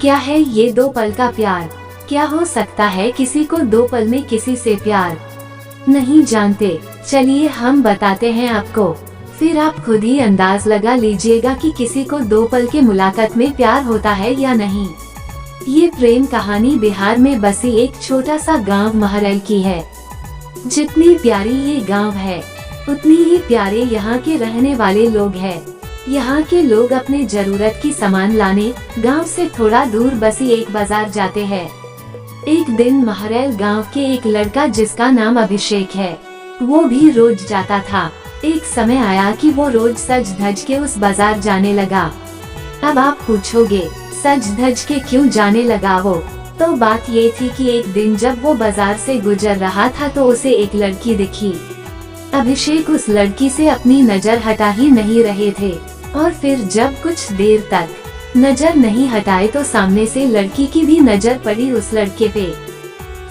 क्या है ये 2 पल का प्यार? क्या हो सकता है किसी को 2 पल में किसी से प्यार? नहीं जानते? चलिए हम बताते हैं आपको, फिर आप खुद ही अंदाज लगा लीजिएगा कि किसी को 2 पल के मुलाकात में प्यार होता है या नहीं। ये प्रेम कहानी बिहार में बसी एक छोटा सा गांव महरैल की है। जितनी प्यारी ये गांव है, उतनी ही प्यारे यहाँ के रहने वाले लोग हैं। यहाँ के लोग अपने जरूरत की सामान लाने गांव से थोड़ा दूर बसी एक बाजार जाते हैं। एक दिन महरैल गांव के एक लड़का जिसका नाम अभिषेक है, वो भी रोज जाता था। एक समय आया कि वो रोज सज धज के उस बाजार जाने लगा। अब आप पूछोगे सज धज के क्यों जाने लगा वो? तो बात ये थी कि एक दिन जब वो बाजार से गुजर रहा था तो उसे एक लड़की दिखी। अभिषेक उस लड़की से अपनी नजर हटा ही नहीं रहे थे, और फिर जब कुछ देर तक नजर नहीं हटाए तो सामने से लड़की की भी नजर पड़ी उस लड़के पे।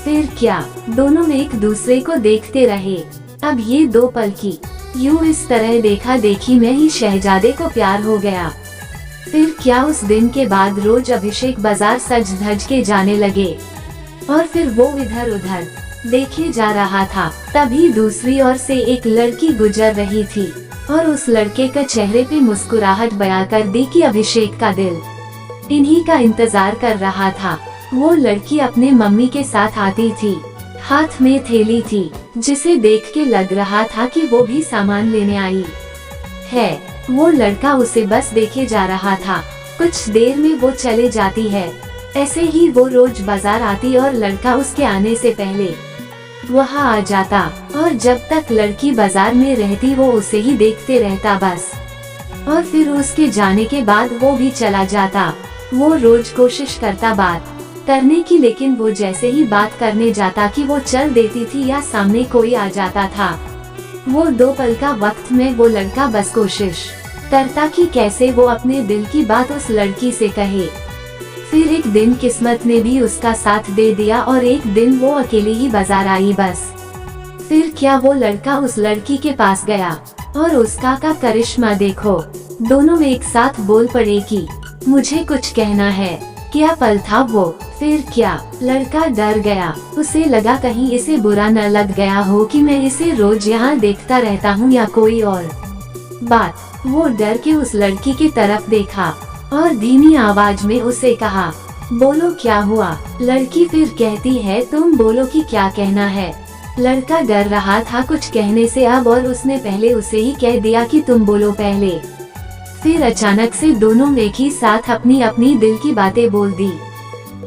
फिर क्या, दोनों एक दूसरे को देखते रहे। अब ये 2 पल की यूं इस तरह देखा देखी में ही शहजादे को प्यार हो गया। फिर क्या, उस दिन के बाद रोज अभिषेक बाजार सज धज के जाने लगे, और फिर वो इधर उधर देखे जा रहा था। तभी दूसरी ओर से एक लड़की गुजर रही थी, और उस लड़के का चेहरे पे मुस्कुराहट बयां कर दी कि अभिषेक का दिल इन्हीं का इंतजार कर रहा था। वो लड़की अपने मम्मी के साथ आती थी, हाथ में थैली थी, जिसे देख के लग रहा था कि वो भी सामान लेने आई है। वो लड़का उसे बस देखे जा रहा था। कुछ देर में वो चले जाती है। ऐसे ही वो रोज बाजार आती और लड़का उसके आने से पहले वहाँ आ जाता, और जब तक लड़की बाजार में रहती वो उसे ही देखते रहता बस। और फिर उसके जाने के बाद वो भी चला जाता। वो रोज कोशिश करता बात करने की, लेकिन वो जैसे ही बात करने जाता कि वो चल देती थी या सामने कोई आ जाता था। वो 2 पल का वक्त में वो लड़का बस कोशिश करता कि कैसे वो अपने दिल की बात उस लड़की से कहे। फिर एक दिन किस्मत ने भी उसका साथ दे दिया, और एक दिन वो अकेली ही बाजार आई बस। फिर क्या, वो लड़का उस लड़की के पास गया, और उसका का करिश्मा देखो, दोनों में एक साथ बोल पड़े कि मुझे कुछ कहना है। क्या पल था वो। फिर क्या, लड़का डर गया। उसे लगा कहीं इसे बुरा न लग गया हो कि मैं इसे रोज यहाँ देखता रहता हूँ या कोई और बात। वो डर के उस लड़की की तरफ देखा और धीमी आवाज में उसे कहा, बोलो क्या हुआ। लड़की फिर कहती है, तुम बोलो कि क्या कहना है। लड़का डर रहा था कुछ कहने से अब, और उसने पहले उसे ही कह दिया कि तुम बोलो पहले। फिर अचानक से दोनों एक ही साथ अपनी अपनी दिल की बातें बोल दी।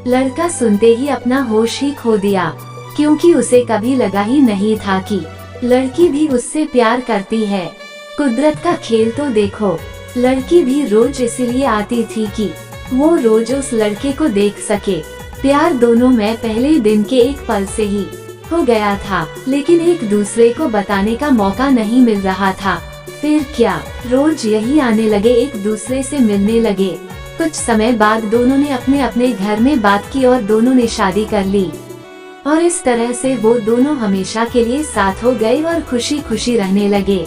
लड़का सुनते ही अपना होश ही खो दिया, क्योंकि उसे कभी लगा ही नहीं था कि लड़की भी उससे प्यार करती है। कुदरत का खेल तो देखो। लड़की भी रोज इसीलिए आती थी कि वो रोज उस लड़के को देख सके। प्यार दोनों में पहले दिन के एक पल से ही हो गया था, लेकिन एक दूसरे को बताने का मौका नहीं मिल रहा था। फिर क्या, रोज यही आने लगे, एक दूसरे से मिलने लगे। कुछ समय बाद दोनों ने अपने अपने घर में बात की और दोनों ने शादी कर ली, और इस तरह से वो दोनों हमेशा के लिए साथ हो गए और खुशी खुशी रहने लगे।